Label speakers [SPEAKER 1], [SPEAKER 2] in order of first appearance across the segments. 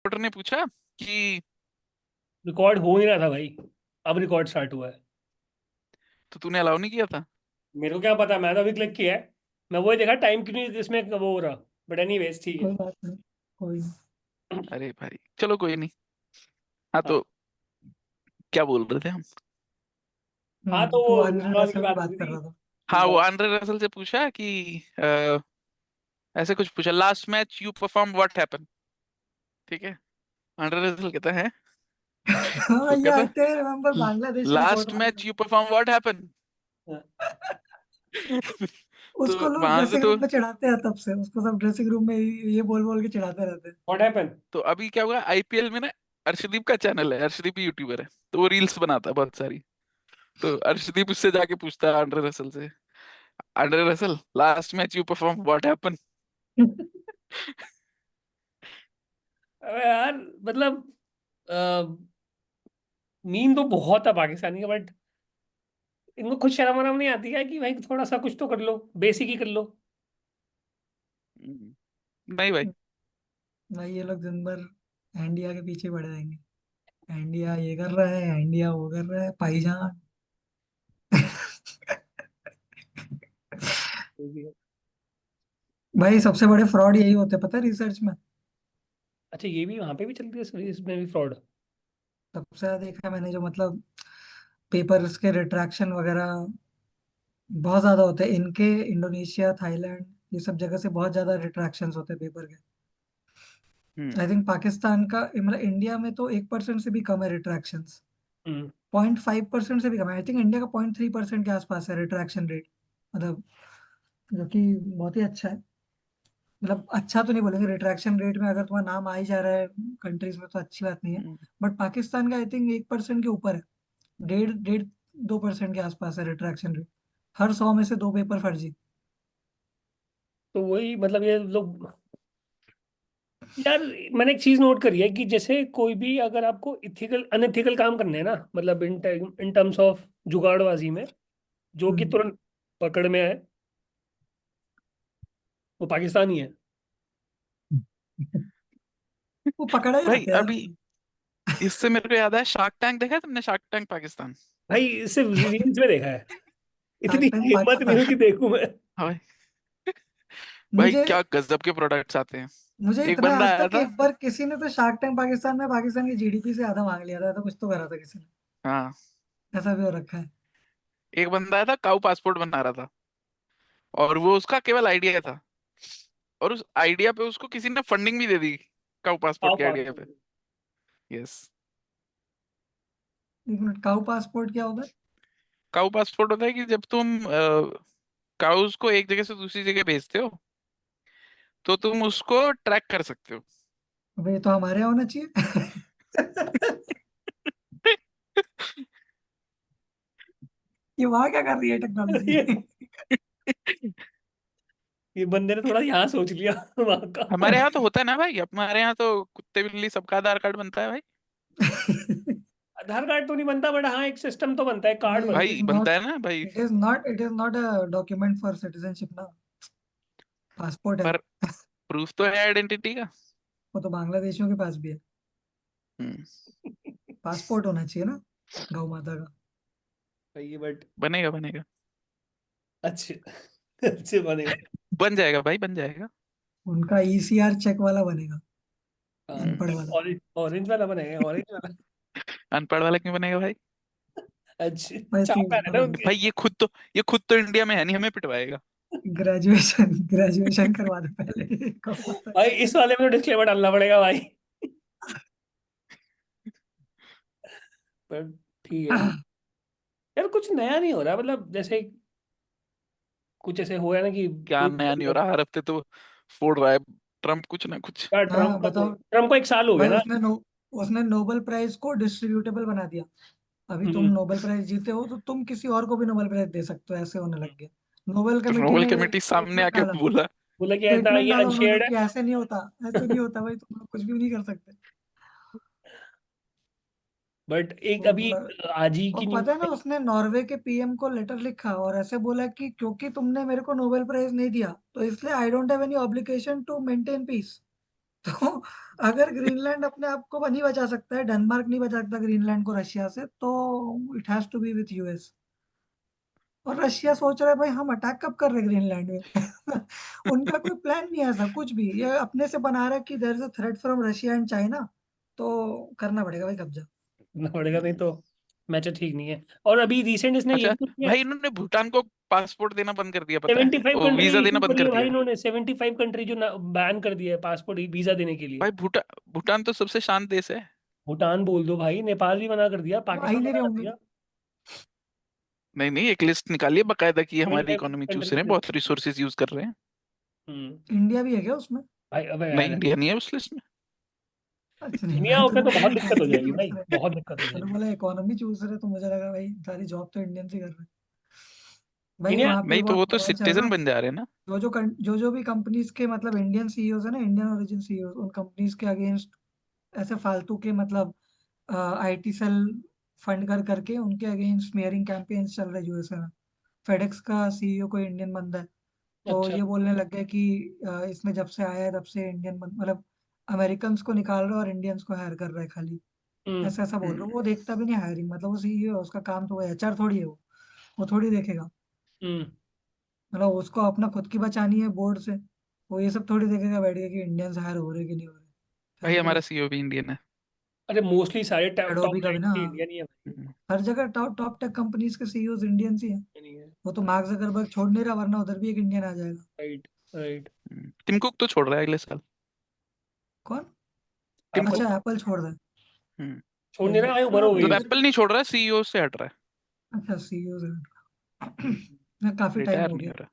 [SPEAKER 1] Reporter ने पूछा कि
[SPEAKER 2] रिकॉर्ड हो नहीं रहा था भाई। अब रिकॉर्ड स्टार्ट हुआ है।
[SPEAKER 1] तो तूने अलाउ नहीं किया था।
[SPEAKER 2] मेरे को क्या पता, मैं तो अभी क्लिक किया है। मैं वही देखा टाइम क्यों नहीं इसमें वो हो रहा। बट एनीवेज ठीक है।
[SPEAKER 3] कोई बात नहीं, कोई नहीं।
[SPEAKER 1] अरे भाई चलो कोई नहीं। हाँ
[SPEAKER 2] हाँ।
[SPEAKER 1] तो क्या बोल रहे थे हम।
[SPEAKER 2] हाँ, तो
[SPEAKER 3] तो
[SPEAKER 2] वो
[SPEAKER 3] आंद्रे
[SPEAKER 2] रिजवान की
[SPEAKER 3] रसल की
[SPEAKER 2] बात हो
[SPEAKER 3] बात
[SPEAKER 2] रही
[SPEAKER 3] कर
[SPEAKER 2] थी।
[SPEAKER 3] रहा था।
[SPEAKER 1] हाँ वो
[SPEAKER 2] रिजवान।
[SPEAKER 1] आंद्रे रसल से पूछा कि ऐसे कुछ पूछा last match you perform what happen. ठीक है। आंद्रे रसल कहता है।
[SPEAKER 3] हाँ,
[SPEAKER 1] तो
[SPEAKER 3] ये
[SPEAKER 1] कहता
[SPEAKER 3] आई थे remember Bangladesh
[SPEAKER 1] last
[SPEAKER 3] report
[SPEAKER 1] match you perform what happen.
[SPEAKER 2] हाँ।
[SPEAKER 1] तो
[SPEAKER 3] उसको लोग
[SPEAKER 1] वहां से
[SPEAKER 3] ड्रेसिंग
[SPEAKER 1] तो
[SPEAKER 3] रूम में चिढ़ाते हैं, तब से उसको सब ड्रेसिंग रूम में ये बोल बोल के चिढ़ाते रहते हैं।
[SPEAKER 2] What happen.
[SPEAKER 1] तो अभी क्या हुआ आईपीएल में ना। अर्शदीप का चैनल है, अर्शदीप यूट्यूबर है। तो वो रील्स बनाता है बहुत सारी। तो अर्शदीप उससे जाके पूछता है आंद्रे रसल से। Andre Russell last match you perform what happen.
[SPEAKER 2] अबे यार, मतलब मीम तो बहुत है पाकिस्तानी का, बट इनको खुद शर्म वरम नहीं आती है कि भाई थोड़ा सा कुछ तो कर लो, बेसिक ही कर लो।
[SPEAKER 1] नहीं भाई।
[SPEAKER 3] भाई ये लोग दिन भर इंडिया के पीछे पड़े रहेंगे। इंडिया ये कर रहा है, इंडिया वो कर रहा है, भाईजान। भाई सबसे बड़े फ्रॉड यही होते हैं, पता है, रिसर्च में।
[SPEAKER 2] अच्छा, ये भी वहां पे भी चलती है, इसमें भी फ्रॉड।
[SPEAKER 3] सबसे ज्यादा देखा है मैंने, जो मतलब पेपर्स के रिट्रैक्शन वगैरह बहुत ज्यादा होते हैं इनके। इंडोनेशिया, थाईलैंड, ये सब जगह से बहुत ज्यादा रिट्रैक्शंस होते हैं पेपर के।
[SPEAKER 1] हम्म।
[SPEAKER 3] आई थिंक पाकिस्तान का, मतलब इंडिया में तो 1% से भी कम है रिट्रैक्शंस।
[SPEAKER 2] हम्म।
[SPEAKER 3] 0.5% से भी कम है। आई थिंक इंडिया का 0.3% के आसपास है रिट्रैक्शन रेट। मतलब जो कि बहुत ही अच्छा है। मतलब अच्छा तो नहीं बोलेंगे, रिट्रैक्शन रेट में अगर तुम्हारा नाम आ ही जा रहा है कंट्रीज में तो अच्छी बात नहीं है।
[SPEAKER 1] हम्म।
[SPEAKER 3] बट पाकिस्तान का आई थिंक 1% के ऊपर है। डेढ़ डेढ़ 2% के आसपास है रिट्रैक्शन रेट। हर 100 में से दो पेपर फर्जी।
[SPEAKER 2] तो वही मतलब ये लोग। यार, मैंने एक चीज नोट करी है कि जैसे कोई भी अगर आपको इथिकल अनएथिकल काम करने हैं ना, मतलब इन टर्म्स ऑफ जुगाड़बाजी में, जो कि
[SPEAKER 3] हम्म।
[SPEAKER 2] तुरंत पकड़ में आए, वो पाकिस्तानी है।
[SPEAKER 3] वो पकड़े
[SPEAKER 1] भाई
[SPEAKER 3] जाते हैं यार।
[SPEAKER 1] अभी इससे मेरे को याद है शार्क टैंक देखा है तुमने, शार्क टैंक पाकिस्तान।
[SPEAKER 2] भाई सिर्फ रील्स में देखा है।
[SPEAKER 3] शार्क
[SPEAKER 2] इतनी
[SPEAKER 3] टैंक
[SPEAKER 2] हिम्मत नहीं
[SPEAKER 3] पाकिस्तान।
[SPEAKER 2] हुई कि देखूं मैं।
[SPEAKER 1] हाँ भाई। भाई
[SPEAKER 3] मुझे
[SPEAKER 1] क्या गजब के प्रोडक्ट्स आते हैं।
[SPEAKER 3] मुझे
[SPEAKER 1] एक
[SPEAKER 3] इतना
[SPEAKER 1] बंदा
[SPEAKER 3] आज
[SPEAKER 1] आया
[SPEAKER 3] तक कि
[SPEAKER 1] था।
[SPEAKER 3] एक बार किसी ने तो शार्क टैंक पाकिस्तान में पाकिस्तान की जीडीपी से आधा मांग लिया था, तो कुछ तो करा था किसी ने।
[SPEAKER 1] हाँ।
[SPEAKER 3] ऐसा भी हो रखा है।
[SPEAKER 1] एक बंदा आया था काऊ पासपोर्ट बना रहा था। और वो उसका केवल आइडिया था। और उस आइडिया पे उसको किसी ने फंडिंग भी दे दी। काऊ पासपोर्ट
[SPEAKER 2] आओ
[SPEAKER 1] के
[SPEAKER 2] पास।
[SPEAKER 1] आइडिया पे। यस।
[SPEAKER 3] एक मिनट, काउ पासपोर्ट क्या होता है?
[SPEAKER 1] काऊ पासपोर्ट होता है कि जब तुम काउस को एक जगह से दूसरी जगह भेजते हो तो तुम उसको ट्रैक कर सकते हो।
[SPEAKER 3] अबे ये तो हमारे यहाँ होना चाहिए। ये वहां क्या कर रही है
[SPEAKER 2] ये
[SPEAKER 3] टेक्नोलॉजी?
[SPEAKER 2] ये बंदे ने थोड़ा यहाँ सोच लिया वहां का।
[SPEAKER 1] हमारे यहाँ तो होता है ना भाई, हमारे यहाँ तो कुत्ते बिल्ली सबका आधार कार्ड बनता है भाई।
[SPEAKER 2] आधार कार्ड तो नहीं बनता, बट हाँ एक सिस्टम तो बनता है, कार्ड
[SPEAKER 3] भाई
[SPEAKER 2] बनता
[SPEAKER 1] भाई बनता है ना भाई।
[SPEAKER 3] It is not a document for citizenship ना। पासपोर्ट है।
[SPEAKER 1] पर प्रूफ तो है आइडेंटिटी का।
[SPEAKER 3] वो तो बांग्लादेशियों के पास भी है।
[SPEAKER 1] हम्म।
[SPEAKER 3] पासपोर्ट होना चाहिए ना, गौ माता का।
[SPEAKER 2] है ये, बट
[SPEAKER 1] बनेगा बनेगा।
[SPEAKER 2] अच्छे अच्छे बनेगा।
[SPEAKER 1] बन जाएगा भाई बन जाएगा।
[SPEAKER 3] उनका ईसीआर चेक वाला बनेगा।
[SPEAKER 1] हम्म।
[SPEAKER 3] अनपढ़ वाला।
[SPEAKER 2] ऑरेंज ऑरेंज वाला बनेगा, ऑरेंज वाला।
[SPEAKER 1] अनपढ़ वाला क्यों बनेगा भाई।
[SPEAKER 2] अच्छे
[SPEAKER 3] भाई तू
[SPEAKER 2] चाप है ना
[SPEAKER 3] मतलब
[SPEAKER 2] उनके।
[SPEAKER 1] भाई ये खुद तो इंडिया में है नहीं, हमें पिटवाएगा।
[SPEAKER 3] ग्रेजुएशन ग्रेजुएशन करवा दे पहले, गौ माता
[SPEAKER 2] भाई इस वाले में तो डिस्क्लेमर डालना पड़ेगा भाई। पर ठीक है ठीक।
[SPEAKER 3] का।
[SPEAKER 2] यार कुछ नया नहीं हो रहा, मतलब जैसे कुछ ऐसे हुआ है ना कि
[SPEAKER 1] क्या नया नहीं हो रहा, हर हफ्ते तो फोड़ रहा है ट्रम्प कुछ ना कुछ।
[SPEAKER 2] यार
[SPEAKER 3] हाँ बताओ।
[SPEAKER 2] ट्रम्प को 1 साल हो गया
[SPEAKER 3] भाई
[SPEAKER 2] ना।
[SPEAKER 3] उसने नोबेल प्राइज को डिस्ट्रीब्यूटेबल बना दिया। अभी तुम
[SPEAKER 2] हम्म।
[SPEAKER 3] नोबेल प्राइज जीते हो तो तुम किसी और को भी नोबेल प्राइज दे सकते हो, ऐसे होने लग गया। नोबेल
[SPEAKER 1] तो
[SPEAKER 3] कमेटी
[SPEAKER 1] नोबेल
[SPEAKER 3] ने
[SPEAKER 1] कमेटी सामने
[SPEAKER 3] स्टेटमेंट
[SPEAKER 1] आके
[SPEAKER 3] डाला।
[SPEAKER 1] बोला।
[SPEAKER 2] बोला कि ऐसा
[SPEAKER 3] स्टेटमेंट
[SPEAKER 2] ये
[SPEAKER 3] डाला उन्होंने
[SPEAKER 2] अनशेयर्ड है।
[SPEAKER 3] कि ऐसे नहीं होता, ऐसे नहीं होता भाई, तुम लोग कुछ भी नहीं कर सकते।
[SPEAKER 2] बट एक
[SPEAKER 3] वो
[SPEAKER 2] अभी
[SPEAKER 3] पूरा।
[SPEAKER 2] आज ही
[SPEAKER 3] और
[SPEAKER 2] की न्यूज
[SPEAKER 3] पता है ना,
[SPEAKER 2] है।
[SPEAKER 3] उसने नॉर्वे के पीएम को लेटर लिखा और ऐसे बोला कि क्योंकि तुमने मेरे को नोबेल प्राइज नहीं दिया तो इसलिए I don't have any obligation to maintain peace. तो अगर ग्रीनलैंड अपने आप को नहीं बचा सकता है, डेनमार्क नहीं बचा सकता ग्रीनलैंड को रशिया से, तो it has to be with US. और रशिया सोच रहा है भाई हम अटैक कब कर रहे हैं ग्रीनलैंड में। उनका कोई प्लान नहीं है ऐसा कुछ भी, ये अपने से बना रहा है कि there is a threat from Russia and China, तो करना पड़ेगा भाई कब्जा।
[SPEAKER 2] ना पड़ेगा, नहीं तो मैच ठीक नहीं है। और अभी रिसेंट इसने ये
[SPEAKER 1] अच्छा
[SPEAKER 2] भी तो किया है।
[SPEAKER 1] भाई, इन्होंने भूटान को पासपोर्ट देना बंद कर दिया, पता है?
[SPEAKER 2] 75
[SPEAKER 1] वो
[SPEAKER 2] कंट्री
[SPEAKER 1] वीजा देना
[SPEAKER 2] इशू
[SPEAKER 1] बंद
[SPEAKER 2] करी
[SPEAKER 1] कर
[SPEAKER 2] है भाई
[SPEAKER 1] दिया।
[SPEAKER 2] इन्होंने, 75 कंट्री जो बैन कर दिया है पासपोर्ट वीजा देने के लिए।
[SPEAKER 1] भाई भूटान तो सबसे शांत देश है।
[SPEAKER 2] भूटान बोल दो भाई, नेपाल भी मना कर दिया,
[SPEAKER 3] वो आ ही
[SPEAKER 2] पाकिस्तान
[SPEAKER 3] नहीं
[SPEAKER 2] मना
[SPEAKER 3] रहे
[SPEAKER 2] कर
[SPEAKER 3] होंगे।
[SPEAKER 2] दिया।
[SPEAKER 1] नहीं नहीं, एक लिस्ट निकालिए बकायदा कि हमारी
[SPEAKER 2] 75
[SPEAKER 1] इकोनॉमी चूस रहे हैं,
[SPEAKER 2] कंट्री।
[SPEAKER 1] बहुत रिसोर्सेज यूज कर रहे हैं।
[SPEAKER 2] हम्म।
[SPEAKER 3] इंडिया भी है क्या उसमें?
[SPEAKER 2] भाई अबे
[SPEAKER 1] नहीं,
[SPEAKER 2] यार,
[SPEAKER 1] इंडिया नहीं है उस लिस्ट में।
[SPEAKER 3] अच्छा नहीं,
[SPEAKER 2] इंडिया
[SPEAKER 3] मैं
[SPEAKER 2] होता
[SPEAKER 3] तूने
[SPEAKER 2] तो
[SPEAKER 3] बोला
[SPEAKER 2] बहुत दिक्कत हो
[SPEAKER 3] इकोनॉमी
[SPEAKER 2] जाएगी
[SPEAKER 3] चूज
[SPEAKER 2] भाई,
[SPEAKER 3] रहे।
[SPEAKER 2] बहुत दिक्कत हो
[SPEAKER 3] तूने
[SPEAKER 2] जाएगी।
[SPEAKER 3] बोला इकोनॉमी चूज रहे तो मुझे लगा भाई सारी जॉब तो इंडियन से कर रहे हैं। भाई
[SPEAKER 2] इंडिया।
[SPEAKER 3] वहां पे
[SPEAKER 1] नहीं तो
[SPEAKER 3] बहुत
[SPEAKER 1] वो तो
[SPEAKER 3] बवाल चल रहा
[SPEAKER 1] सिटीजन
[SPEAKER 3] है।
[SPEAKER 1] बन जा रहे हैं ना।
[SPEAKER 3] जो भी कंपनीज के मतलब इंडियन सीईओज है ना, इंडियन ओरिजिन सीईओज, उन कंपनीज के अगेंस्ट ऐसे फालतू के मतलब आईटी सेल फंड कर करके उनके अगेंस्ट स्मीयरिंग कैंपेन्स चल रहे यूएसए में। फेडेक्स का सीईओ कोई इंडियन बंदा है, तो
[SPEAKER 2] अच्छा।
[SPEAKER 3] ये बोलने लग गया कि इसने जब से आया है तब से इंडियन मतलब अमेरिकन को निकाल रहा है और इंडियंस को हायर कर रहा है खाली।
[SPEAKER 2] हम्म।
[SPEAKER 3] ऐसा ऐसा बोल रहा
[SPEAKER 1] हम्म।
[SPEAKER 3] है। वो देखता भी नहीं हायरिंग, मतलब वो सीईओ है, उसका काम तो वो एचआर थोड़ी है वो थोड़ी देखेगा।
[SPEAKER 2] हम्म।
[SPEAKER 3] मतलब उसको अपना खुद की बचानी है बोर्ड से, वो ये सब थोड़ी देखेगा बैठ के कि इंडियंस हायर हो रहे कि नहीं हो रहे।
[SPEAKER 1] भाई
[SPEAKER 3] फालतू
[SPEAKER 1] हमारा
[SPEAKER 3] का।
[SPEAKER 1] सीईओ भी इंडियन है।
[SPEAKER 2] अरे मोस्टली सारे टॉप टॉप
[SPEAKER 3] एडोबी का भी ना,
[SPEAKER 2] नाइन के इंडिया नहीं है भाई।
[SPEAKER 1] हम्म।
[SPEAKER 3] हर जगह टॉप टॉप टेक कंपनीज के सीईओज इंडियंस ही हैं।
[SPEAKER 2] नहीं है।
[SPEAKER 3] वो तो मार्क जकरबर्ग छोड़ नहीं रहा, वरना उधर भी एक इंडियन आ जाएगा।
[SPEAKER 2] राइट। राइट।
[SPEAKER 1] टिम कुक तो छोड़ रहा है अगले साल।
[SPEAKER 3] कौन?
[SPEAKER 1] टिम
[SPEAKER 2] एप्पल
[SPEAKER 3] अच्छा
[SPEAKER 1] कुक।
[SPEAKER 3] एप्पल छोड़ रहा है।
[SPEAKER 1] हम्म।
[SPEAKER 2] छोड़ नहीं
[SPEAKER 3] सही है।
[SPEAKER 2] रहा भाई, उम्र
[SPEAKER 3] हाँ
[SPEAKER 2] हो गई
[SPEAKER 3] भाई
[SPEAKER 1] मतलब
[SPEAKER 3] फिर।
[SPEAKER 2] उसकी।
[SPEAKER 1] एप्पल नहीं छोड़ रहा है, सीईओ से हट रहा है।
[SPEAKER 3] अच्छा सीईओ से। ना काफी टाइम
[SPEAKER 1] रिटायर
[SPEAKER 3] हो
[SPEAKER 1] नहीं
[SPEAKER 3] गया।
[SPEAKER 1] हो रहा।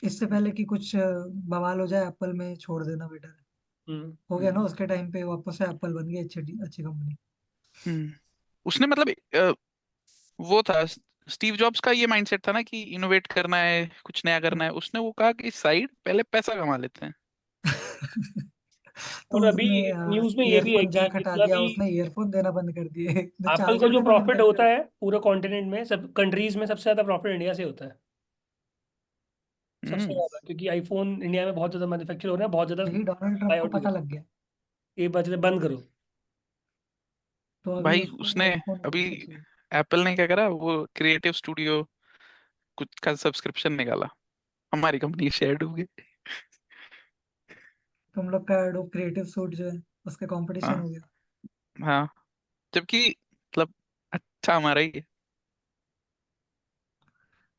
[SPEAKER 3] इससे पहले कि कुछ बवाल हो जाए एप्पल में, छोड़ देना बेटर है। हो गया ना,
[SPEAKER 1] हम्म।
[SPEAKER 3] उसके टाइम पे वापस से एप्पल बन गई अच्छी अच्छी कंपनी।
[SPEAKER 1] हम्म। उसने मतलब वो था, स्टीव जॉब्स का ये माइंडसेट था ना कि इनोवेट करना है, कुछ नया करना है। उसने वो कहा कि साइड पहले पैसा कमा लेते हैं।
[SPEAKER 3] तो
[SPEAKER 2] और अभी
[SPEAKER 3] उसने
[SPEAKER 2] न्यूज में ये भी है
[SPEAKER 3] ईयरफोन
[SPEAKER 2] कि
[SPEAKER 3] जैक हटा
[SPEAKER 2] जितना
[SPEAKER 3] दिया,
[SPEAKER 2] भी
[SPEAKER 3] उसने ईयरफोन देना बंद कर दिए। ने
[SPEAKER 2] एप्पल को
[SPEAKER 3] चार्जर
[SPEAKER 2] जो
[SPEAKER 3] देना बंद
[SPEAKER 2] प्रॉफिट
[SPEAKER 3] कर
[SPEAKER 2] होता
[SPEAKER 3] दिया।
[SPEAKER 2] है पूरे कॉन्टिनेंट में, सब कंट्रीज में सबसे ज्यादा प्रॉफिट इंडिया से होता है। सबसे
[SPEAKER 1] हम्म।
[SPEAKER 2] ज्यादा, क्योंकि आईफोन इंडिया में बहुत ज्यादा मैन्युफैक्चर हो रहा है, बहुत ज्यादा
[SPEAKER 3] यही डोनाल्ड ट्रंप
[SPEAKER 2] बाय
[SPEAKER 3] को
[SPEAKER 2] आउट भी हो
[SPEAKER 3] पता
[SPEAKER 2] रहा
[SPEAKER 3] लग गया,
[SPEAKER 2] है। ये बात बंद करो।
[SPEAKER 3] तो अभी
[SPEAKER 1] भाई
[SPEAKER 3] उसको
[SPEAKER 1] उसने
[SPEAKER 3] आईफोन
[SPEAKER 1] अभी
[SPEAKER 3] खरीदना चाहिए।
[SPEAKER 1] एप्पल ने क्या करा, वो क्रिएटिव स्टूडियो कुछ का सब्सक्रिप्शन निकाला। हमारी कंपनी शेयर डूब गई।
[SPEAKER 3] तुम लोग का एडोब क्रिएटिव सूट जो है उसके कंपटीशन
[SPEAKER 1] हाँ।
[SPEAKER 3] हो गया।
[SPEAKER 1] हाँ। जबकि मतलब अच्छा हमारा ही है।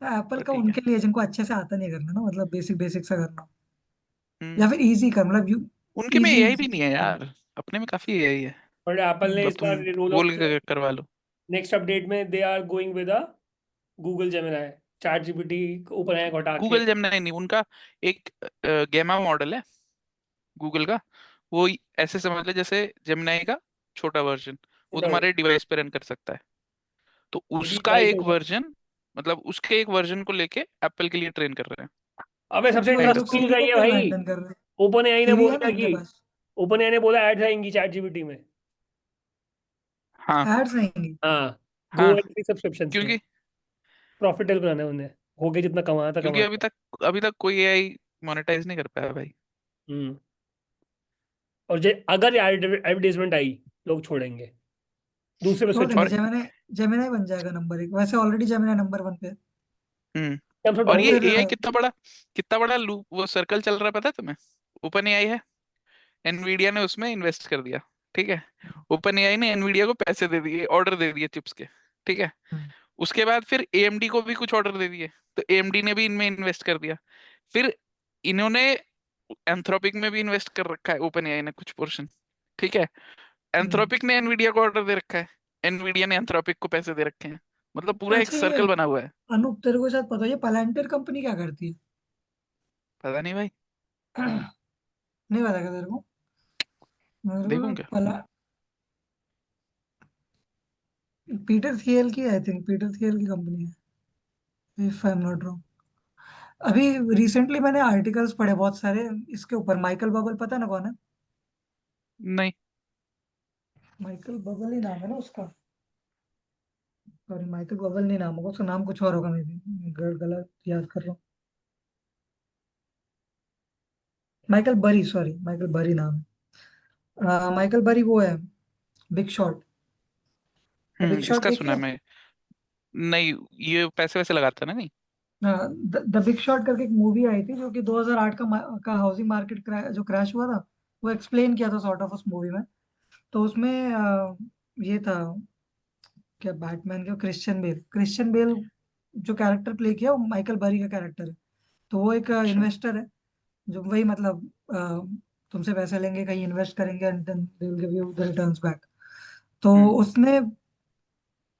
[SPEAKER 3] एप्पल
[SPEAKER 1] पर
[SPEAKER 3] का
[SPEAKER 1] ठीक है।
[SPEAKER 3] उनके लिए जिनको अच्छे से आता नहीं करना ना, मतलब बेसिक बेसिक सा करना,
[SPEAKER 1] हम्म।
[SPEAKER 3] या फिर इजी कर, मतलब यू
[SPEAKER 1] उनके में
[SPEAKER 3] इजी
[SPEAKER 1] एआई
[SPEAKER 3] इजी
[SPEAKER 1] भी नहीं है
[SPEAKER 3] कर।
[SPEAKER 1] यार। अपने में काफी एआई है।
[SPEAKER 2] बट एप्पल ने
[SPEAKER 1] मतलब
[SPEAKER 2] इस
[SPEAKER 1] तुम
[SPEAKER 2] बार रोल आउट
[SPEAKER 1] बोल
[SPEAKER 2] किया,
[SPEAKER 1] के करवा लो।
[SPEAKER 2] नेक्स्ट अपडेट में they are going with a Google Gemini, chat GPT open है हटा के।
[SPEAKER 1] गूगल जेमिनाई नहीं, उनका एक गेमा मॉडल है गूगल का। वो ऐसे समझ ले जैसे जेमिनाई का छोटा वर्जन। वो
[SPEAKER 2] राइट।
[SPEAKER 1] तुम्हारे डिवाइस पे रन कर सकता है। तो
[SPEAKER 2] ये भी
[SPEAKER 1] उसका
[SPEAKER 2] ट्राई
[SPEAKER 1] एक
[SPEAKER 2] करूंगा।
[SPEAKER 1] वर्जन, मतलब उसके एक वर्जन को लेके एप्पल के लिए ट्रेन कर रहे हैं।
[SPEAKER 2] अबे
[SPEAKER 3] तो
[SPEAKER 2] सबसे
[SPEAKER 3] क्यों ये
[SPEAKER 1] काइंड
[SPEAKER 3] लोग
[SPEAKER 1] ऑफ
[SPEAKER 2] इंटरेस्टिंग न्यूज
[SPEAKER 3] सीरी
[SPEAKER 2] आई
[SPEAKER 3] को
[SPEAKER 2] है
[SPEAKER 3] क्यों
[SPEAKER 2] भाई।
[SPEAKER 3] अबैंडन कर रहे हैं?
[SPEAKER 2] ओपन एआई ने
[SPEAKER 3] सीरी
[SPEAKER 2] बोल
[SPEAKER 3] है ना
[SPEAKER 2] दिया
[SPEAKER 3] इनके
[SPEAKER 2] कि
[SPEAKER 3] पास?
[SPEAKER 2] ओपन एआई ने बोला एड्स आएंगी चैट जीपीटी में।
[SPEAKER 1] हाँ।
[SPEAKER 3] एड्स आएंगी?
[SPEAKER 2] हाँ। गो
[SPEAKER 1] हाँ।
[SPEAKER 2] एंड फ्री सब्सक्रिप्शन में।
[SPEAKER 1] क्योंकि
[SPEAKER 2] प्रॉफिटेबल बनाना है उन्हें, हो गया जितना कमाया था
[SPEAKER 1] क्योंकि
[SPEAKER 2] कमाया था।
[SPEAKER 1] अभी तक कोई एआई मोनेटाइज नहीं कर पाया भाई।
[SPEAKER 2] हम्म। और जे अगर एडवर्टाइजमेंट आई, लोग छोड़ेंगे, दूसरे पे
[SPEAKER 3] छोड़
[SPEAKER 2] स्विच
[SPEAKER 3] देंगे।
[SPEAKER 1] और
[SPEAKER 2] करेंगे।
[SPEAKER 3] जेमिनी जेमिनी बन जाएगा नंबर एक, वैसे ऑलरेडी जेमिनी नंबर वन पे है।
[SPEAKER 1] हम्म।
[SPEAKER 2] हम सब
[SPEAKER 1] और
[SPEAKER 2] डाउन
[SPEAKER 1] ये
[SPEAKER 3] फिर
[SPEAKER 1] एआई कितना बड़ा लूप वो सर्कल चल रहा है, पता है तुम्हें? ओपन एआई है, एनवीडिया ने उसमें इन्वेस्ट कर दिया। ठीक है। ओपन एआई ने एनवीडिया को पैसे दे दिए, ऑर्डर दे दिए चिप्स के। ठीक है। उसके बाद फिर एएमडी को भी कुछ ऑर्डर दे दिए, तो एएमडी ने भी इनमें इन्वेस्ट कर दिया। फिर इन्होंने एंथ्रोपिक में भी इन्वेस्ट कर रखा है, ओपन एआई ने कुछ पोर्शन। ठीक है।
[SPEAKER 3] हम्म।
[SPEAKER 1] एंथ्रोपिक ने एनवीडिया को ऑर्डर दे रखा है, एनवीडिया ने एंथ्रोपिक को पैसे दे रखे हैं। मतलब पूरा एक
[SPEAKER 3] अच्छा ये
[SPEAKER 1] सर्कल बना हुआ है।
[SPEAKER 3] अनूप तेरे को शायद पता है, ये पलांटर कंपनी क्या करती
[SPEAKER 1] पता नहीं भाई।
[SPEAKER 3] है? नहीं पता क्या तेरे को? मेरे को तो
[SPEAKER 1] देखूंगा।
[SPEAKER 3] पीटर थियल की, आई थिंक पीटर थियल की कंपनी है, if I am not wrong. अभी रिसेंटली मैंने आर्टिकल्स पढ़े बहुत सारे इसके ऊपर। माइकल बबल पता है ना कौन है?
[SPEAKER 1] नहीं।
[SPEAKER 3] माइकल बबल ही नाम है ना उसका। सॉरी, माइकल बबल नहीं नाम होगा उसका, नाम कुछ और होगा, मैं भी गलत याद कर रहा हूँ। माइकल बरी, सॉरी माइकल बरी नाम है। माइकल बरी वो है, बिग शॉट। बिग शॉट
[SPEAKER 1] इसका
[SPEAKER 3] देखी
[SPEAKER 1] सुना है
[SPEAKER 3] है?
[SPEAKER 1] मैं। नहीं, ये पैसे वैसे लगाता है ना? नहीं।
[SPEAKER 3] हाँ, द बिग शॉट करके एक मूवी आई थी जो कि 2008 का हाउसिंग मार्केट जो क्रैश हुआ था, वो एक्सप्लेन किया था सॉर्ट ऑफ उस मूवी में। तो उसमें ये था, क्या बैटमैन का क्रिश्चियन बेल जो कैरेक्टर प्ले किया वो माइकल बरी का कैरेक्टर है। तो वो एक
[SPEAKER 1] अच्छा।
[SPEAKER 3] इन्वेस्टर है, जो वही मतलब तुमसे पैसे लेंगे, कहीं इन्वेस्ट करेंगे and then they will give you the returns back. तो
[SPEAKER 1] हम्म।
[SPEAKER 3] उसने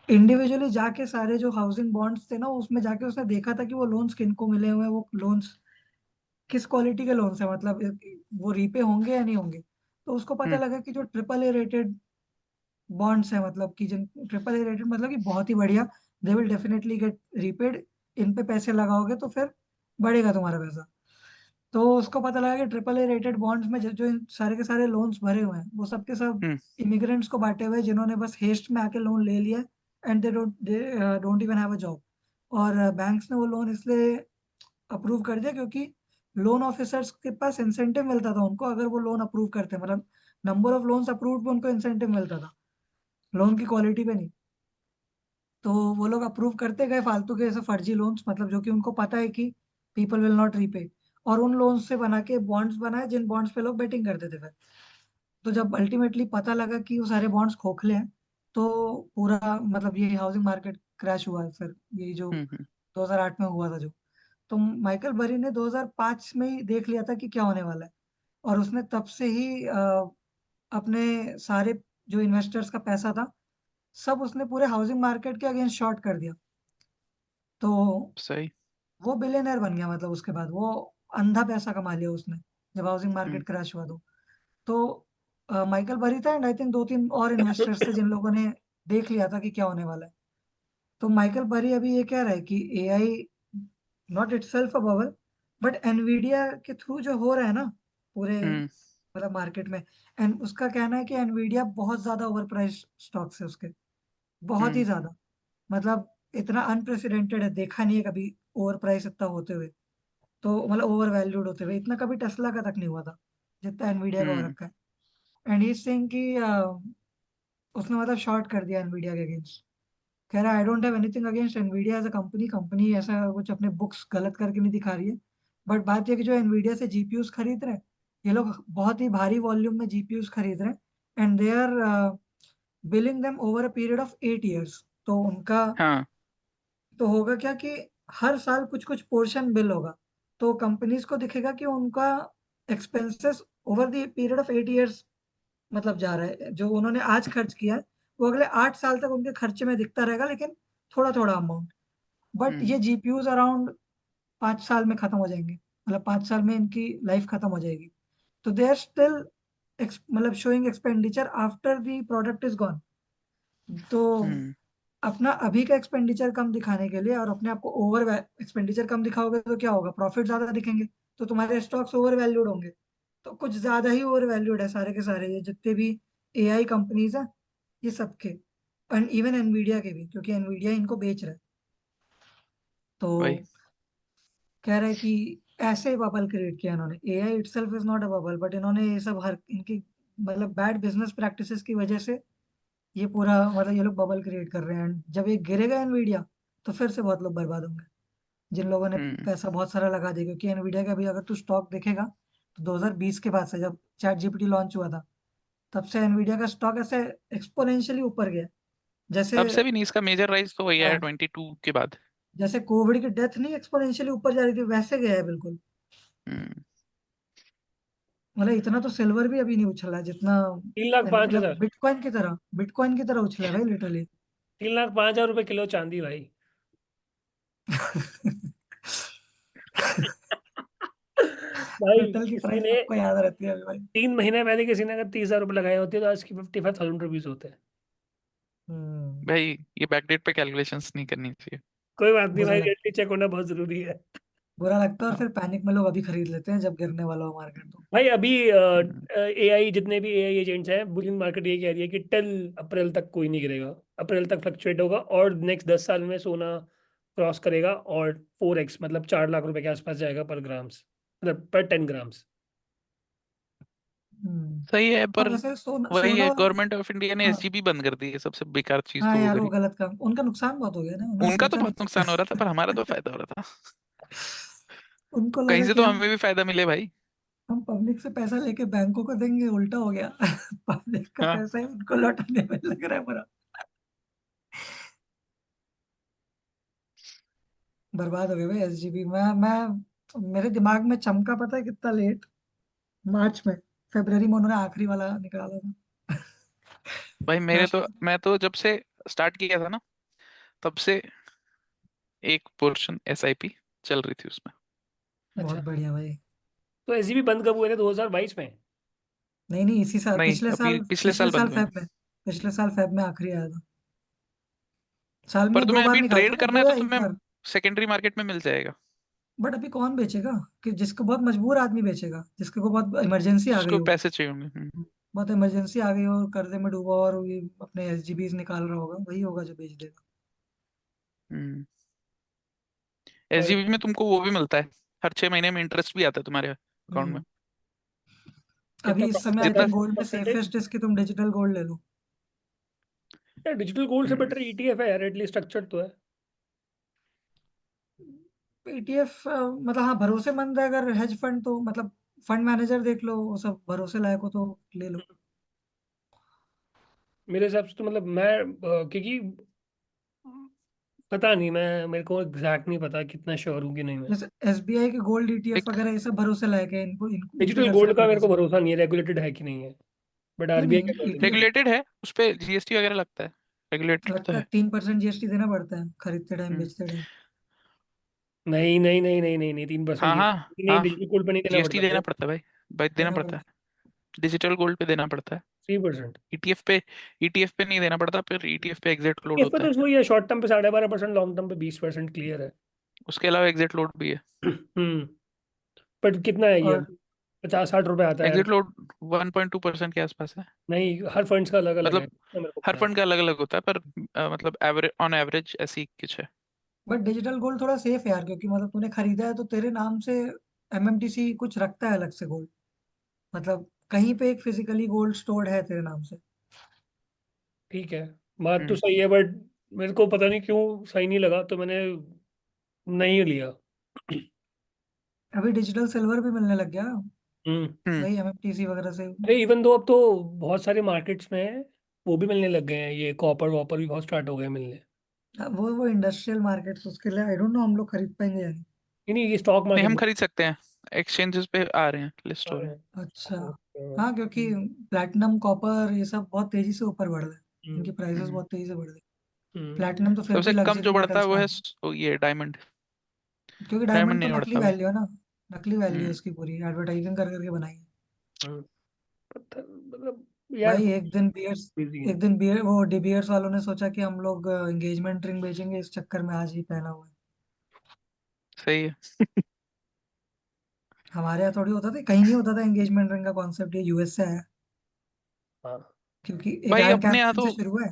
[SPEAKER 3] इंडिविजुअली जाके सारे जो हाउसिंग बॉन्ड्स थे ना, उसमें जाके उसने देखा था कि वो लोन्स किनको मिले हुए हैं, वो लोन्स किस क्वालिटी के लोन्स है, मतलब वो रीपे होंगे या नहीं होंगे। तो उसको पता
[SPEAKER 1] हम्म।
[SPEAKER 3] लगा कि जो ट्रिपल ए रेटेड बॉन्ड्स है, मतलब कि जिन ट्रिपल ए रेटेड मतलब कि बहुत ही बढ़िया, they will definitely get repaid, इन पे पैसे लगाओगे तो फिर बढ़ेगा तुम्हारा पैसा। तो उसको पता लगा कि ट्रिपल ए रेटेड बॉन्ड्स में जो जो इन सारे के सारे लोन्स भरे हुए हैं, वो सब के सब
[SPEAKER 1] हम्म।
[SPEAKER 3] इमिग्रेंट्स को बांटे हुए हैं, जिन्होंने बस हेस्ट में आके लोन ले लिया and they don't even have a job. और बैंक्स ने वो लोन इसलिए अप्रूव कर दिया क्योंकि लोन ऑफिसर्स के पास इंसेंटिव मिलता था उनको, अगर वो लोन अप्रूव करते, मतलब नंबर ऑफ लोन्स अप्रूव पे उनको इंसेंटिव मिलता था, लोन की क्वालिटी पे नहीं। तो वो लोग अप्रूव करते गए फालतू के ऐसे फर्जी लोन्स, मतलब जो कि उनको पता है कि पीपल विल नॉट रीपे, और उन लोन्स से बना के बॉन्ड्स बनाए जिन बॉन्ड्स पे लोग बेटिंग करते थे फिर। तो जब अल्टीमेटली पता लगा कि वो सारे बॉन्ड्स खोखले हैं, तो पूरा मतलब ये हाउसिंग मार्केट क्रैश हुआ फिर, यही जो
[SPEAKER 1] हम्म।
[SPEAKER 3] 2008 में हुआ था जो। तो माइकल बरी ने 2005 में ही देख लिया था कि क्या होने वाला है, और उसने तब से ही अपने सारे जो इन्वेस्टर्स का पैसा था, सब उसने पूरे हाउसिंग मार्केट के अगेंस्ट शॉर्ट कर दिया। तो
[SPEAKER 1] सही।
[SPEAKER 3] वो बिलियनर बन गया, मतलब उसके बाद वो अंधा पैसा कमा लिया उसने, जब हाउसिंग
[SPEAKER 1] हम्म।
[SPEAKER 3] मार्केट क्रैश हुआ तो माइकल बरी था एंड आई थिंक दो तीन और इन्वेस्टर्स थे जिन लोगों ने देख लिया था कि क्या होने वाला है। तो माइकल बरी अभी ये कह रहा है कि AI not itself a bubble, but Nvidia के थ्रू जो हो रहा है ना पूरे
[SPEAKER 1] हम्म।
[SPEAKER 3] मतलब मार्केट में, एंड उसका कहना है कि एनवीडिया बहुत ज्यादा ओवर प्राइस स्टॉक्स है उसके, बहुत ही
[SPEAKER 1] हम्म।
[SPEAKER 3] ज्यादा, मतलब इतना अनप्रेसिडेंटेड है, देखा नहीं है कभी ओवर प्राइस इतना होते हुए। तो मतलब ओवर वैल्यूड होते हुए इतना कभी टेस्ला का तक नहीं हुआ था जितना एनवीडिया का हो
[SPEAKER 1] हम्म।
[SPEAKER 3] रखा है। एंड ही सेइंग कि उसने मतलब शॉर्ट कर दिया एनवीडिया के अगेंस्ट। कह रहा है I don't have anything against Nvidia as a company, company ऐसा कुछ अपने बुक्स गलत करके नहीं दिखा रही है। बट बात यह कि जो एनवीडिया से जीपीयूज खरीद रहे हैं, ये लोग बहुत ही भारी वॉल्यूम में जीपीयूज खरीद रहे हैं and they are billing them over a period of 8 years। तो उनका
[SPEAKER 1] हाँ।
[SPEAKER 3] तो होगा क्या कि हर साल कुछ कुछ पोर्शन बिल होगा, तो कंपनीज को दिखेगा कि उनका expenses over the period of 8 years मतलब जा रहा है, जो उन्होंने आज खर्च किया है वो अगले 8 साल तक उनके खर्चे में दिखता रहेगा, लेकिन थोड़ा थोड़ा अमाउंट। बट
[SPEAKER 1] हम्म।
[SPEAKER 3] ये जीपीयूज अराउंड 5 साल में खत्म हो जाएंगे, मतलब 5 साल में इनकी लाइफ खत्म हो जाएगी। तो दे आर स्टिल मतलब showing expenditure after the product is gone. तो
[SPEAKER 1] हम्म।
[SPEAKER 3] अपना अभी का एक्सपेंडिचर कम दिखाने के लिए, और अपने आप को ओवर एक्सपेंडिचर कम दिखाओगे तो क्या होगा, प्रॉफिट ज्यादा दिखेंगे, तो तुम्हारे स्टॉक्स ओवर वैल्यूड होंगे। तो कुछ ज्यादा ही ओवर वैल्यूड है सारे के सारे ये जितने भी एआई कंपनीज हैं, ये सबके, एंड इवन एनवीडिया के भी, क्योंकि एनवीडिया इनको बेच रहा है। तो
[SPEAKER 1] वही।
[SPEAKER 3] कह रहे हैं कि ऐसे बबल क्रिएट किया इन्होंने, AI itself is not a bubble, but इन्होंने ये सब हर इनकी मतलब बैड बिजनेस प्रैक्टिसेस की वजह से ये पूरा मतलब ये लोग बबल क्रिएट कर रहे हैं। And जब ये गिरेगा एनवीडिया, तो फिर से बहुत लोग बर्बाद होंगे, जिन लोगों ने
[SPEAKER 1] हम्म।
[SPEAKER 3] पैसा बहुत सारा लगा दिया, क्योंकि एनवीडिया का भी अगर तू स्टॉक देखेगा तो 2020 के बाद से जब चैट जीपीटी लॉन्च हुआ था, तब से एनवीडिया का स्टॉक ऐसे एक्सपोनेंशियली ऊपर गया, जैसे
[SPEAKER 1] तब से भी नहीं, इसका मेजर राइज तो वही है
[SPEAKER 3] हाँ,
[SPEAKER 1] 22 के बाद।
[SPEAKER 3] जैसे कोविड की डेथ नहीं एक्सपोनेंशियली ऊपर जा रही थी, वैसे गया है बिल्कुल।
[SPEAKER 1] हम्म।
[SPEAKER 3] मतलब इतना तो सिल्वर भी अभी नहीं उछला है जितना
[SPEAKER 2] 3,05,000।
[SPEAKER 3] मतलब बिटकॉइन की तरह उछला है भाई लिटरली।
[SPEAKER 2] 3,05,000 रुपए किलो चांदी भाई। भाई
[SPEAKER 3] मेटल की
[SPEAKER 2] किसी
[SPEAKER 3] प्राइस
[SPEAKER 2] ने
[SPEAKER 3] सबको याद रहती है अभी भाई।
[SPEAKER 2] 3 महीने पहले किसी ने अगर 30,000 रुपये लगाए होते तो आज की 55,000 रुपीज होते हैं।
[SPEAKER 3] हम्म।
[SPEAKER 1] भाई, ये बैकडेट पे कैलकुलेशंस नहीं करनी चाहिए।
[SPEAKER 2] कोई बात नहीं
[SPEAKER 3] बुरा
[SPEAKER 2] भाई,
[SPEAKER 3] लग
[SPEAKER 2] रियलिटी चेक होना बहुत जरूरी है।
[SPEAKER 3] बुरा लगता है, और
[SPEAKER 1] हाँ।
[SPEAKER 3] फिर पैनिक में लोग अभी खरीद लेते हैं जब गिरने वाला हो मार्केट तो।
[SPEAKER 2] भाई अभी
[SPEAKER 1] हम्म।
[SPEAKER 2] एआई जितने भी एआई एजेंट्स हैं, बुलियन मार्केट ये कह रही है कि टिल अप्रैल तक कोई नहीं गिरेगा। अप्रैल तक फ्लक्चुएट होगा और नेक्स्ट 10 साल में सोना क्रॉस करेगा और 4x मतलब 4 लाख रुपए के आसपास जाएगा पर ग्राम्स, मतलब पर 10 ग्राम्स।
[SPEAKER 1] सही है,
[SPEAKER 3] हाँ
[SPEAKER 1] पर
[SPEAKER 3] वैसे सोना
[SPEAKER 1] वही
[SPEAKER 3] सोना
[SPEAKER 1] है, गवर्नमेंट ऑफ इंडिया ने
[SPEAKER 3] हाँ
[SPEAKER 1] एसजीबी बंद कर दी है, सबसे बेकार चीज
[SPEAKER 3] हाँ
[SPEAKER 1] तो वो
[SPEAKER 3] यार वो
[SPEAKER 1] करी।
[SPEAKER 3] गलत काम, उनका नुकसान बहुत हो गया ना, उन्होंने
[SPEAKER 1] उनका तो
[SPEAKER 3] सोचा नहीं
[SPEAKER 1] बहुत नुकसान हो रहा था, पर हमारा तो
[SPEAKER 3] था।
[SPEAKER 1] फायदा हो रहा था।
[SPEAKER 3] उनको
[SPEAKER 1] कहीं
[SPEAKER 3] लगा
[SPEAKER 1] से
[SPEAKER 3] कि
[SPEAKER 1] तो हमें भी फायदा मिले भाई।
[SPEAKER 3] हम पब्लिक से पैसा लेके बैंकों को देंगे, उल्टा हो गया। पब्लिक का
[SPEAKER 1] हाँ।
[SPEAKER 3] पैसा ही उनको लौटाने में लग रहा है पूरा। बर्बाद हो गए भाई एसजीबी। मैं मेरे दिमाग में चमका पता है कितना लेट, मार्च में, फरवरी में उन्होंने आखिरी वाला निकाला था।
[SPEAKER 1] भाई मेरे
[SPEAKER 3] लास्ट
[SPEAKER 1] तो, मैं तो जब से स्टार्ट किया था ना, तब से एक पोर्शन एसआईपी चल रही थी उसमें।
[SPEAKER 3] बहुत
[SPEAKER 2] अच्छा,
[SPEAKER 3] बढ़िया भाई।
[SPEAKER 2] तो एसजीपी बंद कब हुए थे, 2022 में?
[SPEAKER 3] नहीं नहीं, इसी साल,
[SPEAKER 1] नहीं,
[SPEAKER 3] पिछले
[SPEAKER 1] अभी
[SPEAKER 3] साल,
[SPEAKER 1] पिछले साल बंद हुए हैं।
[SPEAKER 3] पिछले साल फेब में आखिरी आया था। साल में
[SPEAKER 1] पर
[SPEAKER 3] ये दो
[SPEAKER 1] तुम्हें
[SPEAKER 3] बार
[SPEAKER 1] अभी
[SPEAKER 3] निकालते
[SPEAKER 1] ट्रेड
[SPEAKER 3] हैं ना,
[SPEAKER 1] करना है
[SPEAKER 3] दो
[SPEAKER 1] तो
[SPEAKER 3] या एक
[SPEAKER 1] तुम्हें
[SPEAKER 3] बार।
[SPEAKER 1] सेकेंडरी मार्केट में मिल जाएगा।
[SPEAKER 3] बट अभी कौन बेचेगा? कि जिसको बहुत मजबूर आदमी बेचेगा, जिसको को बहुत इमरजेंसी आ गई
[SPEAKER 1] जिसको
[SPEAKER 3] हो,
[SPEAKER 1] पैसे चाहिए होंगे।
[SPEAKER 3] बहुत इमरजेंसी आ गई हो, कर्जे में डूबा और ये अपने एसजीबीज निकाल रहा होगा, वही होगा जो बेच देगा।
[SPEAKER 1] हम्म।
[SPEAKER 2] और
[SPEAKER 1] एसजीबी में तुमको वो भी मिलता है, हर 6 महीने में इंटरेस्ट भी आता है तुम्हारे अकाउंट में।
[SPEAKER 3] हम्म।
[SPEAKER 2] कितना
[SPEAKER 3] अभी इस समय आई
[SPEAKER 1] जितना
[SPEAKER 3] थिंक गोल्ड में
[SPEAKER 2] परसेंटेज?
[SPEAKER 3] सेफेस्ट इसकी तुम डिजिटल गोल्ड ले लो।
[SPEAKER 2] यार डिजिटल गोल्ड से
[SPEAKER 1] हम्म,
[SPEAKER 2] बेटर ईटीएफ है यार, एटलीस्ट स्ट्रक्चर्ड तो है।
[SPEAKER 3] ETF मतलब हाँ भरोसेमंद है, अगर हेज फंड तो मतलब फंड मैनेजर देख लो, वो सब भरोसे लायक हो तो ले लो।
[SPEAKER 2] मेरे हिसाब से तो मतलब मैं क्योंकि पता नहीं, मैं मेरे को एग्जैक्ट नहीं पता कितना श्योर हूँ कि नहीं मैं।
[SPEAKER 3] जैसे SBI के गोल्ड ETF
[SPEAKER 1] एक
[SPEAKER 3] वगैरह ये सब भरोसे लायक है, इनको इन पे
[SPEAKER 2] डिजिटल
[SPEAKER 3] कर
[SPEAKER 2] गोल्ड
[SPEAKER 3] सकते
[SPEAKER 2] का
[SPEAKER 3] हो
[SPEAKER 2] मेरे को
[SPEAKER 3] इन्वेस्टमेंट।
[SPEAKER 2] भरोसा नहीं है, रेगुलेटेड है कि नहीं है, बट
[SPEAKER 3] नहीं
[SPEAKER 2] आरबीआई का
[SPEAKER 3] नहीं, ETF
[SPEAKER 2] regulated
[SPEAKER 1] रेगुलेटेड है, उस पे जीएसटी वगैरह लगता है, रेगुलेटेड तो
[SPEAKER 3] लगता है,
[SPEAKER 1] है।
[SPEAKER 3] 3% GST देना पड़ता है खरीदते टाइम
[SPEAKER 1] हम्म,
[SPEAKER 3] बेचते टाइम।
[SPEAKER 2] है। नहीं नहीं नहीं नहीं नहीं नहीं, 3%
[SPEAKER 1] हाँ हाँ
[SPEAKER 2] नहीं,
[SPEAKER 1] हाँ,
[SPEAKER 2] डिजिटल गोल्ड पे नहीं देना
[SPEAKER 1] जीएसटी
[SPEAKER 2] पड़ता
[SPEAKER 1] देना
[SPEAKER 2] ब्रो।
[SPEAKER 1] पड़ता है भाई। भाई देना
[SPEAKER 3] देना
[SPEAKER 1] पड़ता
[SPEAKER 3] पड़ता
[SPEAKER 1] है, डिजिटल गोल्ड पे देना पड़ता है।
[SPEAKER 2] 3%।
[SPEAKER 1] ईटीएफ पे, ईटीएफ पे नहीं देना पड़ता, फिर ईटीएफ पे एग्जिट लोड
[SPEAKER 2] इस पे
[SPEAKER 1] होता है।
[SPEAKER 2] तो वही है, शॉर्ट टर्म पे 12.5%, लॉन्ग टर्म पे 20% क्लियर है।
[SPEAKER 1] उसके अलावा एग्जिट लोड भी है।
[SPEAKER 2] हम्म। बट कितना है
[SPEAKER 3] है।
[SPEAKER 2] ये,
[SPEAKER 3] और
[SPEAKER 2] 50-60 रुपए आता है यार।
[SPEAKER 1] एग्जिट लोड 1.2% के आसपास है।
[SPEAKER 2] नहीं, हर फंड्स का अलग अलग है,
[SPEAKER 1] मतलब
[SPEAKER 2] इतना मेरे को
[SPEAKER 1] हर
[SPEAKER 2] पता है।
[SPEAKER 1] फंड का अलग अलग होता है, पर मतलब एवरेज, ऑन एवरेज ऐसी कुछ है।
[SPEAKER 3] बट डिजिटल गोल्ड थोड़ा सेफ है यार, क्योंकि मतलब तूने खरीदा है तो तेरे नाम से MMTC कुछ रखता है अलग से गोल्ड, मतलब कहीं पे एक फिजिकली गोल्ड स्टोर्ड है तेरे नाम से।
[SPEAKER 2] ठीक है, बात तो
[SPEAKER 1] हम्म।
[SPEAKER 2] सही है, बट मेरे को पता नहीं क्यों सही नहीं लगा, तो मैंने नहीं लिया।
[SPEAKER 3] अभी डिजिटल सिल्वर भी मिलने लग गया,
[SPEAKER 2] हम्म।
[SPEAKER 1] हम्म।
[SPEAKER 3] वही MMTC वगैरह से।
[SPEAKER 2] अरे इवन दो अब तो बहुत सारे मार्केट्स में वो भी मिलने लग गए हैं, ये कॉपर वॉपर भी बहुत स्टार्ट हो गए मिलने।
[SPEAKER 3] वो इंडस्ट्रियल मार्केट्स, उसके लिए आई डोंट नो हम लोग खरीद पाएंगे या नहीं।
[SPEAKER 2] नहीं नहीं, ये स्टॉक
[SPEAKER 1] नहीं,
[SPEAKER 2] मार्केट
[SPEAKER 1] हम
[SPEAKER 2] में
[SPEAKER 1] खरीद सकते हैं, एक्सचेंजेस पे आ रहे हैं, लिस्ट
[SPEAKER 2] आ
[SPEAKER 1] हो रहे
[SPEAKER 2] रहे
[SPEAKER 1] हैं।
[SPEAKER 2] हैं।
[SPEAKER 3] अच्छा।
[SPEAKER 2] ओके।
[SPEAKER 3] हाँ क्योंकि प्लैटिनम कॉपर ये सब बहुत तेजी से ऊपर बढ़ रहे हैं, इनकी
[SPEAKER 2] हम्म।
[SPEAKER 3] प्राइसेस
[SPEAKER 1] हम्म।
[SPEAKER 3] बहुत तेजी से बढ़ रही है।
[SPEAKER 2] हम्म।
[SPEAKER 3] प्लैटिनम तो फिर भी
[SPEAKER 1] सबसे कम जो
[SPEAKER 3] लग्जरी
[SPEAKER 1] बढ़ता है
[SPEAKER 3] मेटल्स
[SPEAKER 1] वो
[SPEAKER 3] में
[SPEAKER 1] है
[SPEAKER 3] आता है,
[SPEAKER 1] ये डायमंड।
[SPEAKER 3] क्योंकि
[SPEAKER 1] डायमंड
[SPEAKER 3] डायमंड तो
[SPEAKER 1] नहीं
[SPEAKER 3] नकली
[SPEAKER 1] बढ़ता भाई।
[SPEAKER 3] वैल्यू है ना, नकली वैल्यू है
[SPEAKER 1] हम्म।
[SPEAKER 3] इसकी, पूरी एडवर्टाइजिंग कर करके बनाई है।
[SPEAKER 2] हम्म। मतलब यार,
[SPEAKER 3] भाई एक दिन बियर्स,
[SPEAKER 2] बिजी है।
[SPEAKER 3] एक दिन बियर वो डिबियर्स वालों ने सोचा कि हम लोग एंगेजमेंट रिंग बेचेंगे, इस चक्कर में आज ही पहना हुआ है।
[SPEAKER 1] सही है।
[SPEAKER 3] हमारे यहाँ थोड़ी होता था, कहीं नहीं होता था एंगेजमेंट रिंग का कॉन्सेप्ट, ये US से आया,
[SPEAKER 2] हाँ।
[SPEAKER 3] क्योंकि एक
[SPEAKER 1] भाई
[SPEAKER 3] एड
[SPEAKER 1] अपने यहाँ
[SPEAKER 3] कैंपेन से
[SPEAKER 1] तो,
[SPEAKER 3] शुरू है,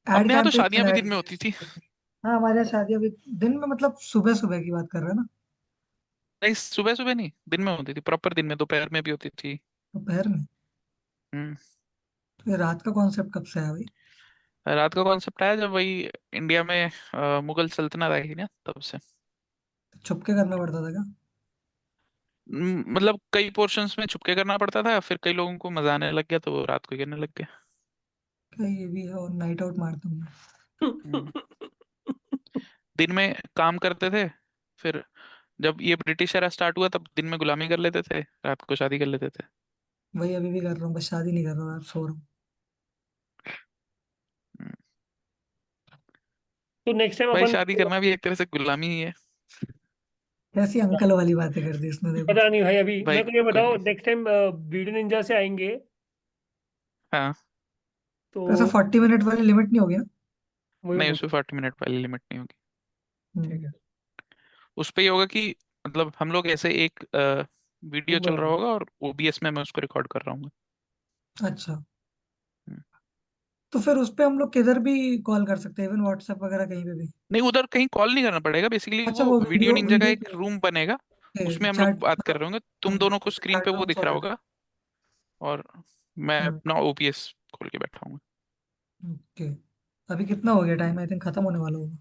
[SPEAKER 3] एड
[SPEAKER 1] अपने यहाँ तो
[SPEAKER 3] कैंपेन
[SPEAKER 1] शादियां भी
[SPEAKER 3] चलाया
[SPEAKER 1] दिन में होती थी।
[SPEAKER 3] गया। हाँ हमारे यहाँ शादी अभी दिन में, मतलब सुबह सुबह की बात कर रहे हैं ना,
[SPEAKER 1] नहीं, सुबह सुबह नहीं, दिन में होती थी, प्रॉपर दिन में, दोपहर में भी होती थी।
[SPEAKER 3] दोपहर में।
[SPEAKER 1] हम्म।
[SPEAKER 3] तो ये रात का कॉन्सेप्ट कब से आया भाई?
[SPEAKER 1] रात का कॉन्सेप्ट आया जब वही इंडिया में मुगल सल्तनत आई ना, तब से।
[SPEAKER 3] छुप के करना पड़ता था क्या?
[SPEAKER 1] मतलब कई पोर्शंस में छुपके करना पड़ता था, फिर कई लोगों को मजा आने लग गया तो वो रात को ही करने लग गया।
[SPEAKER 3] क्या ये भी है, और नाइट आउट मारता हूँ मैं।
[SPEAKER 1] हम्म। दिन में काम करते थे, फिर जब ये ब्रिटिश एरा स्टार्ट हुआ तब दिन में गुलामी कर लेते थे, रात को शादी कर लेते थे।
[SPEAKER 3] वही अभी भी कर रहा हूँ, बस शादी नहीं कर रहा हूँ, आप सो रहा हूँ।
[SPEAKER 1] हम्म।
[SPEAKER 2] तो नेक्स्ट टाइम
[SPEAKER 1] भाई
[SPEAKER 2] अपन,
[SPEAKER 1] शादी करना भी एक तरह से गुलामी ही है।
[SPEAKER 3] कैसी अंकल वाली बातें कर दी इसने, देखो।
[SPEAKER 2] पता नहीं भाई, अभी
[SPEAKER 1] भाई
[SPEAKER 2] मैं तो ये
[SPEAKER 1] कोई
[SPEAKER 2] बताओ,
[SPEAKER 1] नहीं।
[SPEAKER 2] नेक्स्ट टाइम वीडियो निंजा से आएंगे
[SPEAKER 1] हाँ।
[SPEAKER 3] तो ऐसा
[SPEAKER 2] तो
[SPEAKER 3] 40 मिनट वाली लिमिट नहीं होगी ना?
[SPEAKER 2] वही मैं
[SPEAKER 1] नहीं,
[SPEAKER 2] पूछ।
[SPEAKER 1] उसमें 40 मिनट वाली लिमिट नहीं होगी।
[SPEAKER 2] ठीक है।
[SPEAKER 3] हम्म,
[SPEAKER 1] उस पे ये होगा कि मतलब हम लोग ऐसे एक वीडियो
[SPEAKER 2] एक
[SPEAKER 1] चल रहा
[SPEAKER 2] बार।
[SPEAKER 1] होगा और ओबीएस में मैं उसको रिकॉर्ड कर रहा हूँ।
[SPEAKER 3] अच्छा। तो फिर उस पे हम लोग किधर भी कॉल कर सकते हैं, इवन व्हाट्सएप वगैरह कहीं पे भी?
[SPEAKER 1] नहीं, उधर कहीं कॉल नहीं करना पड़ेगा, बेसिकली
[SPEAKER 3] अच्छा
[SPEAKER 1] वो
[SPEAKER 3] वो
[SPEAKER 1] वीडियो
[SPEAKER 3] वीडियो
[SPEAKER 1] निंजा का
[SPEAKER 3] वीडियो
[SPEAKER 1] एक रूम बनेगा, उसमें हम लोग
[SPEAKER 3] चैट।
[SPEAKER 1] बात कर रहे होंगे, तुम दोनों को स्क्रीन पे
[SPEAKER 3] चैट
[SPEAKER 1] वो
[SPEAKER 3] रूम
[SPEAKER 1] दिख रहा
[SPEAKER 3] सॉर्टेड।
[SPEAKER 1] होगा, और मैं अपना ओपीएस खोल के बैठा हूँ।
[SPEAKER 3] ओके। अभी कितना हो गया टाइम? आई थिंक खत्म होने वाला होगा।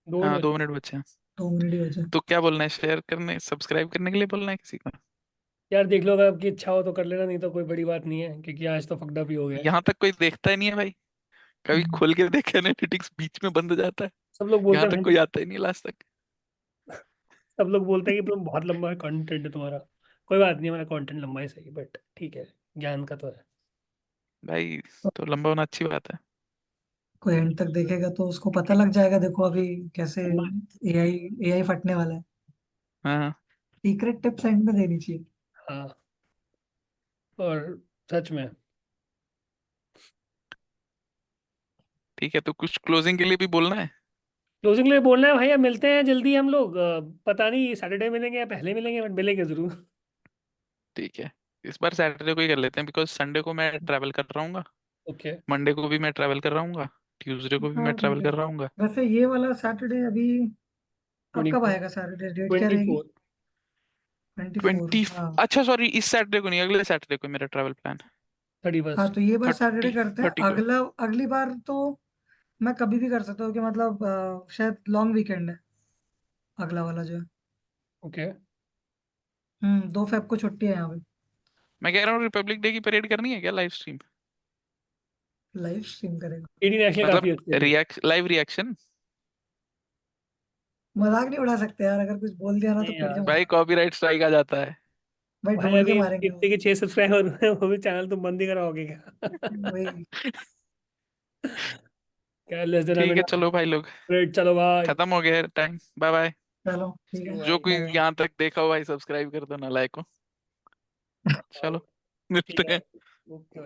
[SPEAKER 1] हाँ,2
[SPEAKER 2] मिनट।
[SPEAKER 1] 2 मिनट बचे हैं।
[SPEAKER 3] 2 मिनट ही बचे।
[SPEAKER 1] तो क्या बोलना है, शेयर करने सब्सक्राइब करने के लिए बोलना है किसी को?
[SPEAKER 2] यार देख लो, अगर आपकी इच्छा हो तो कर लेना, नहीं तो कोई बड़ी बात नहीं है, क्योंकि आज तो फकड़ा भी हो गया है।
[SPEAKER 1] यहाँ तक कोई देखता ही नहीं है भाई, कभी
[SPEAKER 3] हम्म,
[SPEAKER 1] खोल के देखे एनालिटिक्स बीच में बंद हो जाता है।
[SPEAKER 2] सब लोग बोलते
[SPEAKER 1] यहाँ
[SPEAKER 2] हैं
[SPEAKER 1] तक
[SPEAKER 2] भाई,
[SPEAKER 1] कोई आता ही नहीं लास्ट तक।
[SPEAKER 2] सब लोग बोलते हैं कि तुम बहुत लंबा कंटेंट है तुम्हारा। कोई बात नहीं, हमारा कंटेंट लंबा ही सही, बट ठीक है, ज्ञान का तो है।
[SPEAKER 1] भाई
[SPEAKER 3] तो
[SPEAKER 1] तो लंबा होना अच्छी बात है।
[SPEAKER 3] कोई एंड तक देखेगा तो उसको पता लग जाएगा। देखो अभी कैसे
[SPEAKER 2] लंबा।
[SPEAKER 3] एआई एआई फटने वाला है।
[SPEAKER 1] हाँ
[SPEAKER 3] सीक्रेट टिप्स एंड में देनी चाहिए।
[SPEAKER 2] हाँ। और सच में।
[SPEAKER 1] ठीक है, तो कुछ क्लोजिंग के लिए भी बोलना है?
[SPEAKER 2] क्लोजिंग लिए बोलना है भाई, अब मिलते हैं जल्दी हम लोग। पता नहीं सैटरडे मिलेंगे या पहले मिलेंगे, बट मिलेंगे जरूर।
[SPEAKER 1] ठीक है, इस बार सैटरडे को ही कर लेते हैं, बिकॉज संडे को मैं ट्रैवल कर रहा हूँ,
[SPEAKER 2] ओके।
[SPEAKER 1] मंडे को भी मैं ट्रैवल कर रहा हूँ, ट्यूसडे को भी
[SPEAKER 3] हाँ
[SPEAKER 1] मैं
[SPEAKER 3] ठीक
[SPEAKER 1] ट्रैवल
[SPEAKER 3] है।
[SPEAKER 1] कर रहा हूँ।
[SPEAKER 3] वैसे ये वाला सैटरडे अभी अब
[SPEAKER 2] ट्वेंटी
[SPEAKER 3] कब
[SPEAKER 2] फोर
[SPEAKER 3] आएगा? सैटरडे डेट क्या
[SPEAKER 2] ट्वेंटी
[SPEAKER 3] रहेगी?
[SPEAKER 2] फोर
[SPEAKER 3] 24।
[SPEAKER 1] 20,
[SPEAKER 3] हाँ।
[SPEAKER 1] अच्छा सॉरी, इस सैटरडे को नहीं, अगले सैटरडे को मेरा ट्रैवल प्लान है।
[SPEAKER 2] थर्टी
[SPEAKER 3] हाँ
[SPEAKER 2] फर्स्ट
[SPEAKER 3] तो ये बार सैटरडे
[SPEAKER 1] 30,
[SPEAKER 3] करते हैं।
[SPEAKER 1] 30 को।
[SPEAKER 3] अगला अगली बार तो मैं कभी भी कर सकता हूँ कि मतलब शायद लॉन्ग वीकेंड है अगला वाला जो है।
[SPEAKER 2] ओके।
[SPEAKER 3] 2 फेब को छुट्टी है यहाँ पे।
[SPEAKER 1] मैं कह रहा हूँ रिपब्लिक डे की परेड करनी है क्या, लाइव स्ट्रीम?
[SPEAKER 3] लाइव स्ट्रीम करेगा?
[SPEAKER 2] एडी नेशनल
[SPEAKER 1] मतलब
[SPEAKER 2] काफी अच्छे थे।
[SPEAKER 1] Live reaction.
[SPEAKER 3] मजाक नहीं उड़ा सकते यार, अगर कुछ बोल दिया ना तो
[SPEAKER 2] नहीं
[SPEAKER 3] पिट
[SPEAKER 2] यार,
[SPEAKER 1] भाई
[SPEAKER 3] जाऊंगा।
[SPEAKER 1] कॉपीराइट स्ट्राइक आ जाता है।
[SPEAKER 3] भाई
[SPEAKER 2] भाई
[SPEAKER 3] ढूंढ के
[SPEAKER 2] अभी
[SPEAKER 3] मारेंगे वो।
[SPEAKER 2] 6 सब्सक्राइबर हुए हैं, वो भी चैनल तुम बंद ही कराओगे क्या?
[SPEAKER 3] वही।
[SPEAKER 2] क्या, लेस देन
[SPEAKER 1] ठीक है,
[SPEAKER 2] मिनट।
[SPEAKER 1] चलो भाई लोग,
[SPEAKER 2] ग्रेट, चलो भाई।
[SPEAKER 1] खत्म हो गया टाइम, बाय बाय।
[SPEAKER 3] चलो ठीक
[SPEAKER 2] सी
[SPEAKER 3] है।
[SPEAKER 2] यू
[SPEAKER 1] जो
[SPEAKER 2] भाई।
[SPEAKER 1] कोई
[SPEAKER 3] बाय बाय।
[SPEAKER 1] यहाँ तक देखा हो भाई, सब्सक्राइब कर दो ना, लाइक को।
[SPEAKER 2] भाई
[SPEAKER 1] चलो,
[SPEAKER 2] ठीक
[SPEAKER 1] मिलते
[SPEAKER 2] है।
[SPEAKER 1] हैं।
[SPEAKER 2] ओके भाई।